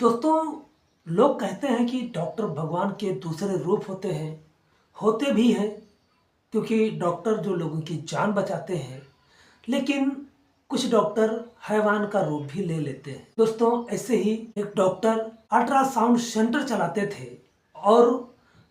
दोस्तों, लोग कहते हैं कि डॉक्टर भगवान के दूसरे रूप होते हैं, होते भी हैं क्योंकि डॉक्टर जो लोगों की जान बचाते हैं, लेकिन कुछ डॉक्टर हैवान का रूप भी ले लेते हैं। दोस्तों, ऐसे ही एक डॉक्टर अल्ट्रासाउंड सेंटर चलाते थे और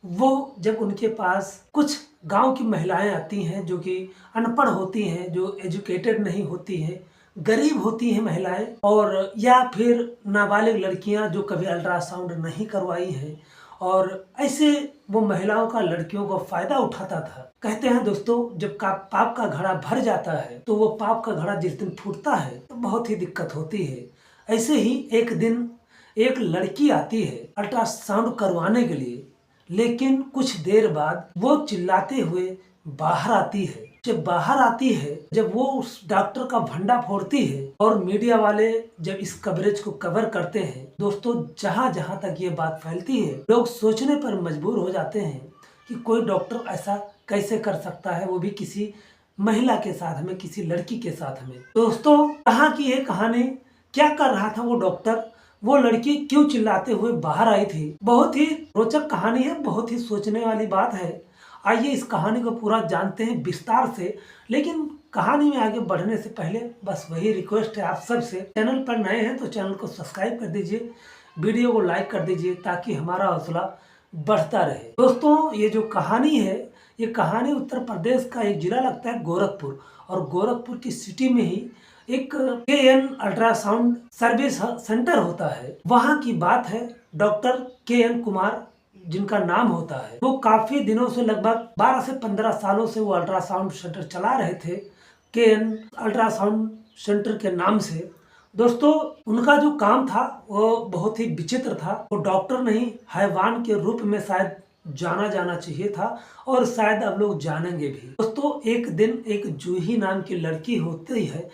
वो जब उनके पास कुछ गांव की महिलाएं आती हैं जो कि अनपढ़ होती हैं, जो एजुकेटेड नहीं होती हैं, गरीब होती हैं महिलाएं, और या फिर नाबालिग लड़कियां जो कभी अल्ट्रासाउंड नहीं करवाई हैं, और ऐसे वो महिलाओं का लड़कियों का फायदा उठाता था। कहते हैं दोस्तों, जब पाप का घड़ा भर जाता है तो वो पाप का घड़ा जिस दिन फूटता है तो बहुत ही दिक्कत होती है। ऐसे ही एक दिन एक लड़की आती है अल्ट्रासाउंड करवाने के लिए, लेकिन कुछ देर बाद वो चिल्लाते हुए बाहर आती है। जब बाहर आती है, जब वो उस डॉक्टर का भंडा फोड़ती है और मीडिया वाले जब इस कवरेज को कवर करते हैं, दोस्तों जहां जहां तक ये बात फैलती है, लोग सोचने पर मजबूर हो जाते हैं कि कोई डॉक्टर ऐसा कैसे कर सकता है, वो भी किसी महिला के साथ में, किसी लड़की के साथ में। दोस्तों, कहाँ की ये कहानी, क्या कर रहा था वो डॉक्टर, वो लड़की क्यों चिल्लाते हुए बाहर आई थी, बहुत ही रोचक कहानी है, बहुत ही सोचने वाली बात है। आइए इस कहानी को पूरा जानते हैं विस्तार से। लेकिन कहानी में आगे बढ़ने से पहले बस वही रिक्वेस्ट है आप सबसे, चैनल पर नए हैं तो चैनल को सब्सक्राइब कर दीजिए, वीडियो को लाइक कर दीजिए ताकि हमारा हौसला बढ़ता रहे। दोस्तों, ये जो कहानी है, ये कहानी उत्तर प्रदेश का एक जिला लगता है गोरखपुर, और गोरखपुर की सिटी में ही एक KN अल्ट्रासाउंड सर्विस सेंटर होता है। वहाँ की बात है। डॉक्टर KN कुमार जिनका नाम होता है, वो काफी दिनों से, लगभग 12 से 15 सालों से वो अल्ट्रासाउंड सेंटर चला रहे थे, KN अल्ट्रासाउंड सेंटर के नाम से। दोस्तों, उनका जो काम था वो बहुत ही विचित्र था। वो डॉक्टर नहीं, हैवान के रूप में शायद जाना जाना चाहिए था, और शायद अब लोग जानेंगे भी। दोस्तों, एक दिन एक जूही नाम की लड़की होती है।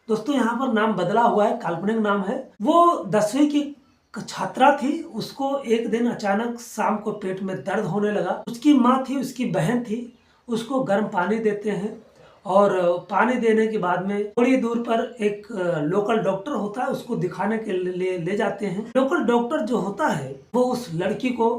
दोस्तों, यहाँ पर नाम बदला हुआ है, काल्पनिक नाम है। वो 10वीं की छात्रा थी। उसको एक दिन अचानक शाम को पेट में दर्द होने लगा। उसकी माँ थी, उसकी बहन थी, उसको गर्म पानी देते हैं, और पानी देने के बाद में थोड़ी दूर पर एक लोकल डॉक्टर होता है, उसको दिखाने के लिए ले जाते हैं। लोकल डॉक्टर जो होता है वो उस लड़की को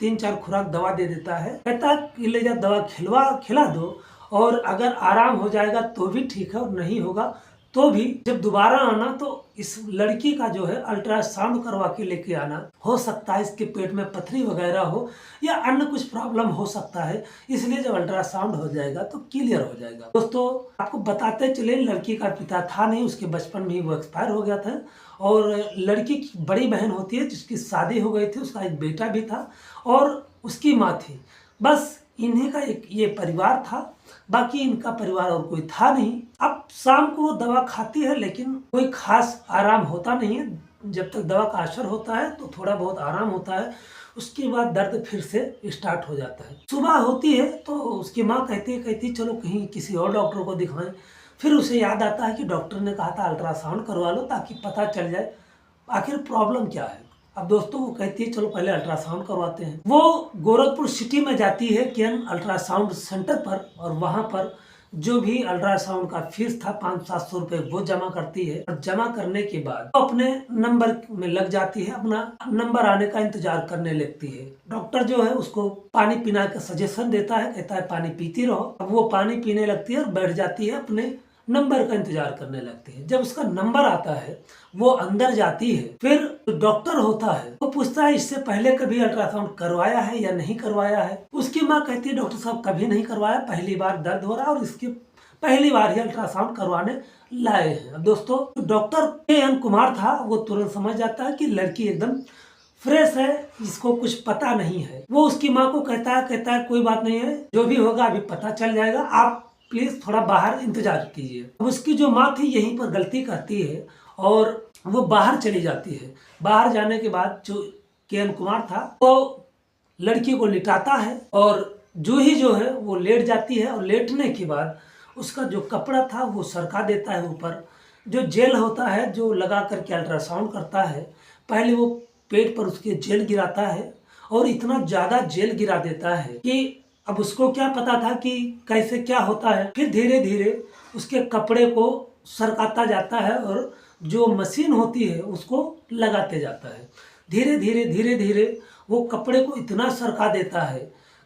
3-4 खुराक दवा दे देता है, कहता है कि ले जा, दवा खिला दो, और अगर आराम हो जाएगा तो भी ठीक है, और नहीं होगा तो भी जब दोबारा आना तो इस लड़की का जो है अल्ट्रासाउंड करवा के लेके आना। हो सकता है इसके पेट में पथरी वगैरह हो या अन्य कुछ प्रॉब्लम हो सकता है, इसलिए जब अल्ट्रासाउंड हो जाएगा तो क्लियर हो जाएगा। दोस्तों, आपको बताते चले, लड़की का पिता था नहीं, उसके बचपन में ही वो एक्सपायर हो गया था, और लड़की की बड़ी बहन होती है जिसकी शादी हो गई थी, उसका एक बेटा भी था, और उसकी माँ थी। बस इन्हीं का एक ये परिवार था, बाकी इनका परिवार और कोई था नहीं। अब शाम को वो दवा खाती है, लेकिन कोई खास आराम होता नहीं है। जब तक दवा का असर होता है तो थोड़ा बहुत आराम होता है, उसके बाद दर्द फिर से स्टार्ट हो जाता है। सुबह होती है तो उसकी माँ कहती चलो कहीं किसी और डॉक्टर को दिखाएं। फिर उसे याद आता है कि डॉक्टर ने कहा था अल्ट्रासाउंड करवा लो ताकि पता चल जाए आखिर प्रॉब्लम क्या है। अब दोस्तों, वो कहती है चलो पहले अल्ट्रासाउंड करवाते हैं। वो गोरखपुर सिटी में जाती है KN अल्ट्रासाउंड सेंटर पर, और वहां पर जो भी अल्ट्रासाउंड का फीस था 500-700 रुपए वो जमा करती है, और जमा करने के बाद वो अपने नंबर में लग जाती है, अपना नंबर आने का इंतजार करने लगती है। डॉक्टर जो है उसको पानी पीना का सजेशन देता है, कहता है पानी पीती रहो। अब वो पानी पीने लगती है और बैठ जाती है, अपने नंबर का इंतजार करने लगती है। जब उसका नंबर आता है वो अंदर जाती है। फिर जो डॉक्टर होता है वो पूछता है इससे पहले कभी अल्ट्रासाउंड करवाया है या नहीं करवाया है। उसकी माँ कहती है डॉक्टर साहब कभी नहीं करवाया, पहली बार दर्द हो रहा है और इसकी पहली बार ही अल्ट्रासाउंड करवाने लाए हैं। दोस्तों, डॉक्टर KN कुमार था, वो तुरंत समझ जाता है कि लड़की एकदम फ्रेश है, इसको कुछ पता नहीं है। वो उसकी माँ को कहता है कोई बात नहीं है, जो भी होगा अभी पता चल जाएगा, आप प्लीज थोड़ा बाहर इंतजार कीजिए। अब उसकी जो माँ थी यहीं पर गलती करती है और वो बाहर चली जाती है। बाहर जाने के बाद जो KN कुमार था वो लड़की को लिटाता है, और जूही जो है वो लेट जाती है, और लेटने के बाद उसका जो कपड़ा था वो सरका देता है ऊपर। जो जेल होता है जो लगा करके अल्ट्रासाउंड करता है, पहले वो पेट पर उसके जेल गिराता है, और इतना ज्यादा जेल गिरा देता है कि अब उसको क्या पता था कि कैसे क्या होता है। फिर धीरे धीरे उसके कपड़े को सरकाता जाता है, और जो मशीन होती है उसको लगाते जाता है। धीरे धीरे धीरे धीरे वो कपड़े को इतना सरका देता है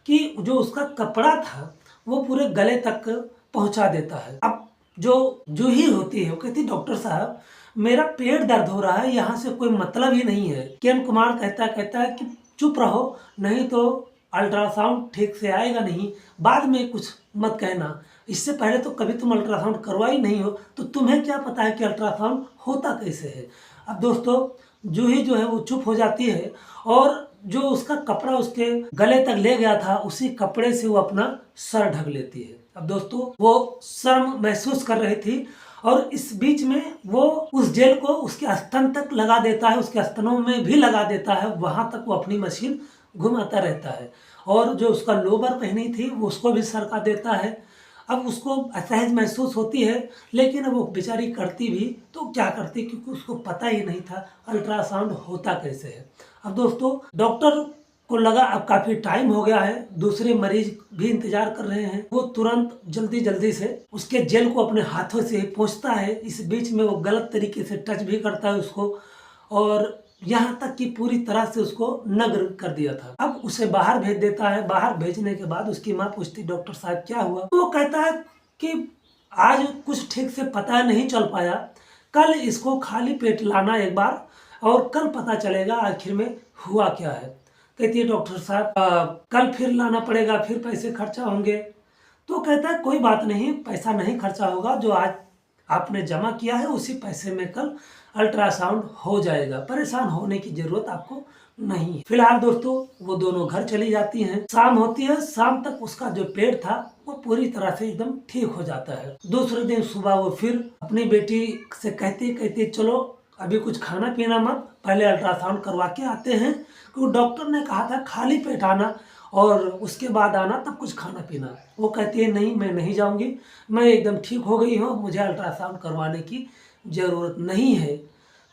कि जो उसका कपड़ा था वो पूरे गले तक पहुंचा देता है। अब जो जूही होती है वो कहती, डॉक्टर साहब मेरा पेट दर्द हो रहा है, यहाँ से कोई मतलब ही नहीं है। किरण कुमार कहता है कि चुप रहो, नहीं तो अल्ट्रासाउंड ठीक से आएगा नहीं, बाद में कुछ मत कहना। इससे पहले तो कभी तुम अल्ट्रासाउंड करवाई नहीं हो, तो तुम्हें क्या पता है कि अल्ट्रासाउंड होता कैसे है। अब दोस्तों जूही जो है वो चुप हो जाती है और जो उसका कपड़ा उसके गले तक ले गया था उसी कपड़े से वो अपना सर ढक लेती है। अब दोस्तों वो शर्म महसूस कर रही थी और इस बीच में वो उस जेल को उसके स्तन तक लगा देता है, उसके स्तनों में भी लगा देता है, वहां तक वो अपनी मशीन घुमाता रहता है। और जो उसका लोबर पहनी थी वो उसको भी सरका देता है। अब उसको असहज महसूस होती है, लेकिन अब वो बेचारी करती भी तो क्या करती, क्योंकि उसको पता ही नहीं था अल्ट्रासाउंड होता कैसे है। अब दोस्तों डॉक्टर को लगा अब काफी टाइम हो गया है, दूसरे मरीज भी इंतजार कर रहे हैं, वो तुरंत जल्दी जल्दी से उसके जेल को अपने हाथों से पहुंचता है। इस बीच में वो गलत तरीके से टच भी करता है उसको, और यहाँ तक कि पूरी तरह से उसको नग्न कर दिया था। अब उसे बाहर भेज देता है। बाहर भेजने के बाद उसकी माँ पूछती, डॉक्टर साहब क्या हुआ? तो वो कहता है कि आज कुछ ठीक से पता नहीं चल पाया, कल इसको खाली पेट लाना एक बार, और कल पता चलेगा आखिर में हुआ क्या है। कहती है, डॉक्टर साहब कल फिर लाना पड़ेगा, फिर पैसे खर्चा होंगे। तो कहता है कोई बात नहीं, पैसा नहीं खर्चा होगा, जो आज आपने जमा किया है उसी पैसे में कल अल्ट्रासाउंड हो जाएगा, परेशान होने की जरूरत आपको नहीं है। फिलहाल दोस्तों वो दोनों घर चली जाती हैं। शाम होती है, शाम तक उसका जो पेट था वो पूरी तरह से एकदम ठीक हो जाता है। दूसरे दिन सुबह वो फिर अपनी बेटी से कहती चलो अभी कुछ खाना पीना मत, पहले अल्ट्रासाउंड करवा के आते हैं, क्योंकि डॉक्टर ने कहा था खाली पेट आना और उसके बाद आना, तब कुछ खाना पीना। वो कहती है नहीं मैं नहीं जाऊंगी, मैं एकदम ठीक हो गई हूँ, मुझे अल्ट्रासाउंड करवाने की जरूरत नहीं है।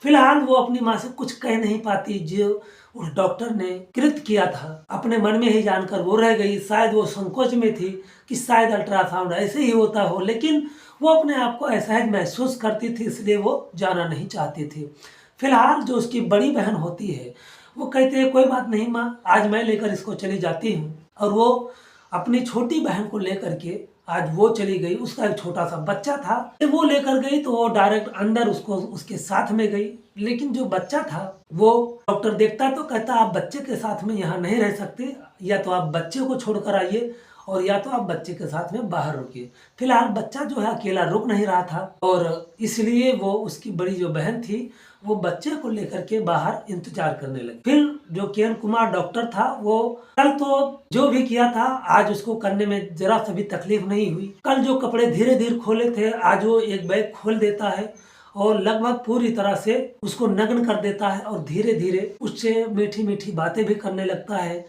फिलहाल वो अपनी माँ से कुछ कह नहीं पाती, जो उस डॉक्टर ने कृत किया था अपने मन में ही जानकर वो रह गई। शायद वो संकोच में थी कि शायद अल्ट्रासाउंड ऐसे ही होता हो, लेकिन वो अपने आप को असहज महसूस करती थी, इसलिए वो जाना नहीं चाहती थी। फिलहाल जो उसकी बड़ी बहन होती है वो कहती है कोई बात नहीं माँ, आज मैं लेकर इसको चली जाती हूँ। और वो अपनी छोटी बहन को लेकर के आज वो चली गई। उसका एक छोटा सा बच्चा था, वो लेकर गई तो वो डायरेक्ट अंदर उसको उसके साथ में गई। लेकिन जो बच्चा था वो डॉक्टर देखता तो कहता आप बच्चे के साथ में यहाँ नहीं रह सकते, या तो आप बच्चे को छोड़कर आइए और या तो आप बच्चे के साथ में बाहर रुकिए। फिलहाल बच्चा जो है अकेला रुक नहीं रहा था, और इसलिए वो उसकी बड़ी जो बहन थी वो बच्चे को लेकर के बाहर इंतजार करने लगी। फिर जो किरण कुमार डॉक्टर था वो कल तो जो भी किया था आज उसको करने में जरा सा भी तकलीफ नहीं हुई। कल जो कपड़े धीरे धीरे खोले थे आज वो एक बैग खोल देता है और लगभग पूरी तरह से उसको नग्न कर देता है, और धीरे धीरे उससे मीठी मीठी बातें भी करने लगता है।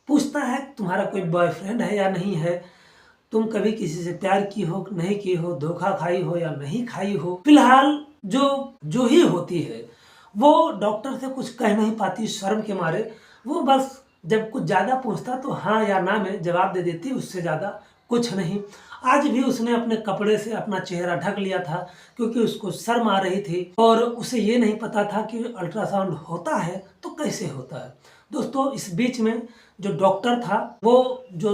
पूछता है तुम्हारा कोई बॉयफ्रेंड है या नहीं है, तुम कभी किसी से प्यार की हो नहीं की हो, धोखा खाई हो या नहीं खाई हो। फिलहाल जो ही होती है वो डॉक्टर से कुछ कह नहीं पाती शर्म के मारे। वो बस जब कुछ ज्यादा पूछता तो हाँ या ना में जवाब दे देती, उससे ज्यादा कुछ नहीं। आज भी उसने अपने कपड़े से अपना चेहरा ढक लिया था क्योंकि उसको शर्म आ रही थी, और उसे ये नहीं पता था कि अल्ट्रासाउंड होता है तो कैसे होता है। दोस्तों इस बीच में जो डॉक्टर था वो जो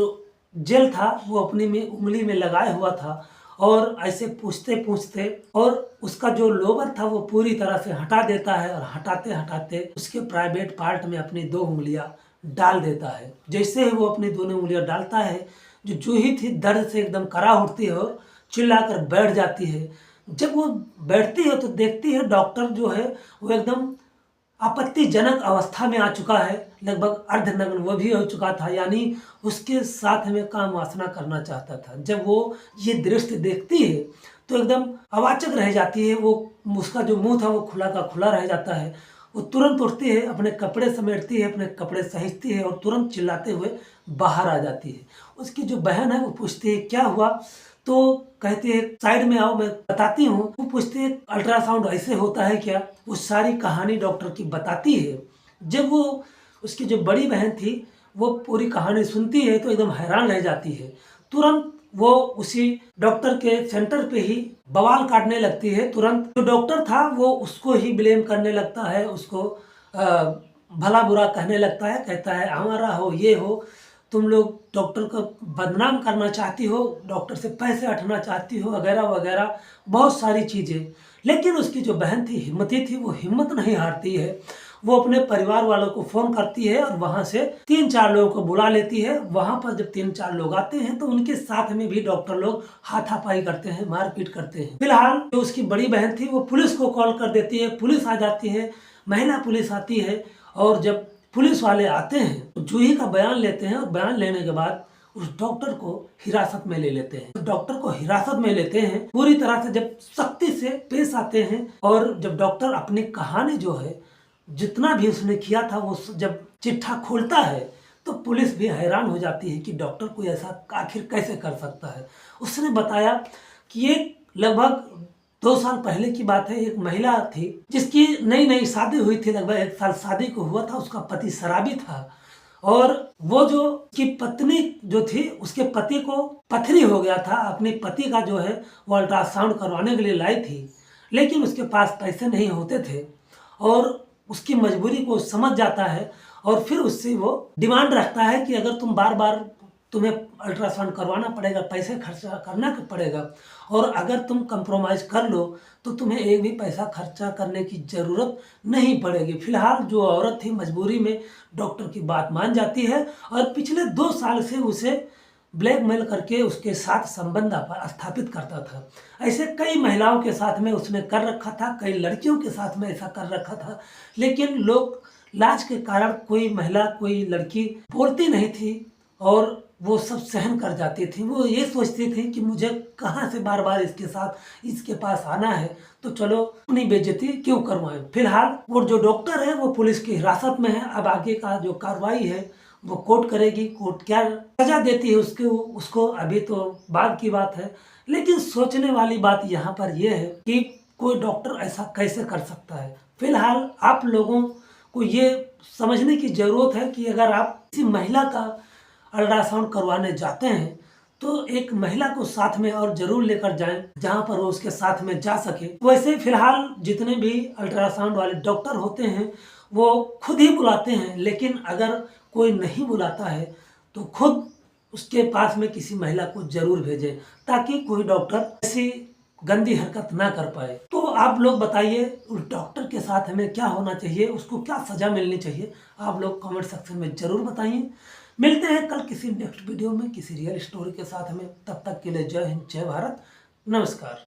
जेल था वो अपनी में उंगली में लगाए हुआ था, और ऐसे पूछते पूछते और उसका जो लोबर था वो पूरी तरह से हटा देता है, और हटाते हटाते उसके प्राइवेट पार्ट में अपनी 2 उंगलियां डाल देता है। जैसे ही वो अपनी दोनों उंगलियां डालता है जो जूही थी दर्द से एकदम करा उठती है और चिल्लाकर बैठ जाती है। जब वो बैठती है तो देखती है डॉक्टर जो है वो एकदम आपत्तिजनक अवस्था में आ चुका है, लगभग अर्धनग्न वो भी हो चुका था, यानी उसके साथ में काम वासना करना चाहता था। जब वो ये दृश्य देखती है तो एकदम अवाचक रह जाती है। वो उसका जो मुंह था वो खुला का खुला रह जाता है। वो तुरंत उठती है, अपने कपड़े समेटती है, अपने कपड़े सहींचती है और तुरंत चिल्लाते हुए बाहर आ जाती है। उसकी जो बहन है वो पूछती है क्या हुआ, तो कहती है साइड में आओ मैं बताती हूँ। वो पूछती है अल्ट्रासाउंड ऐसे होता है क्या, वो सारी कहानी डॉक्टर की बताती है। जब वो उसकी जो बड़ी बहन थी वो पूरी कहानी सुनती है तो एकदम हैरान रह जाती है। तुरंत वो उसी डॉक्टर के सेंटर पे ही बवाल काटने लगती है। तुरंत जो डॉक्टर था वो उसको ही ब्लेम करने लगता है, उसको भला बुरा कहने लगता है, कहता है हमारा हो, ये हो, तुम लोग डॉक्टर को बदनाम करना चाहती हो, डॉक्टर से पैसे हटना चाहती हो, वगैरह वगैरह बहुत सारी चीज़ें। लेकिन उसकी जो बहन थी, हिम्मती थी, वो हिम्मत नहीं हारती है। वो अपने परिवार वालों को फ़ोन करती है और वहाँ से 3-4 लोगों को बुला लेती है। वहाँ पर जब 3-4 लोग आते हैं तो उनके साथ में भी डॉक्टर लोग हाथापाई करते हैं, मारपीट करते हैं। फिलहाल जो उसकी बड़ी बहन थी वो पुलिस को कॉल कर देती है, पुलिस आ जाती है, महिला पुलिस आती है। और जब पुलिस वाले आते हैं तो जूही का बयान लेते हैं और बयान लेने के बाद उस डॉक्टर को हिरासत में ले लेते हैं। तो डॉक्टर को हिरासत में लेते हैं, पूरी तरह से जब सख्ती से पेश आते हैं। और जब डॉक्टर अपनी कहानी जो है, जितना भी उसने किया था, वो जब चिट्ठा खोलता है तो पुलिस भी हैरान हो जाती है कि डॉक्टर कोई ऐसा आखिर कैसे कर सकता है। उसने बताया कि ये लगभग 2 साल पहले की बात है। एक महिला थी जिसकी नई नई शादी हुई थी, लगभग 1 साल शादी को हुआ था। उसका पति शराबी था और वो जो की पत्नी जो थी, उसके पति को पथरी हो गया था। अपने पति का जो है वो अल्ट्रासाउंड करवाने के लिए लाई थी, लेकिन उसके पास पैसे नहीं होते थे और उसकी मजबूरी को समझ जाता है। और फिर उससे वो डिमांड रखता है कि अगर तुम बार बार, तुम्हें अल्ट्रासाउंड करवाना पड़ेगा, पैसे खर्चा करना पड़ेगा, और अगर तुम कंप्रोमाइज़ कर लो तो तुम्हें एक भी पैसा खर्चा करने की ज़रूरत नहीं पड़ेगी। फिलहाल जो औरत थी मजबूरी में डॉक्टर की बात मान जाती है और पिछले 2 साल से उसे ब्लैकमेल करके उसके साथ संबंध स्थापित करता था। ऐसे कई महिलाओं के साथ में उसने कर रखा था, कई लड़कियों के साथ में ऐसा कर रखा था। लेकिन लोग लाज के कारण कोई महिला, कोई लड़की बोलती नहीं थी और वो सब सहन कर जाती थी। वो ये सोचती थी कि मुझे कहाँ से बार बार इसके साथ, इसके पास आना है, तो चलो अपनी बेइज्जती क्यों करवाएं। फिलहाल वो जो डॉक्टर है वो पुलिस की हिरासत में है। अब आगे का जो कार्रवाई है वो कोर्ट करेगी। कोर्ट क्या सजा देती है उसको अभी तो बाद की बात है। लेकिन सोचने वाली बात यहाँ पर यह है कि कोई डॉक्टर ऐसा कैसे कर सकता है। फिलहाल आप लोगों को ये समझने की ज़रूरत है कि अगर आप किसी महिला का अल्ट्रासाउंड करवाने जाते हैं तो एक महिला को साथ में और जरूर लेकर जाएं, जहां पर वो उसके साथ में जा सके। वैसे फिलहाल जितने भी अल्ट्रासाउंड वाले डॉक्टर होते हैं वो खुद ही बुलाते हैं, लेकिन अगर कोई नहीं बुलाता है तो खुद उसके पास में किसी महिला को जरूर भेजें, ताकि कोई डॉक्टर ऐसी गंदी हरकत ना कर पाए। तो आप लोग बताइए, उस डॉक्टर के साथ हमें क्या होना चाहिए, उसको क्या सजा मिलनी चाहिए, आप लोग कमेंट सेक्शन में जरूर बताइए। मिलते हैं कल किसी नेक्स्ट वीडियो में किसी रियल स्टोरी के साथ में। तब तक के लिए जय हिंद, जय भारत, नमस्कार।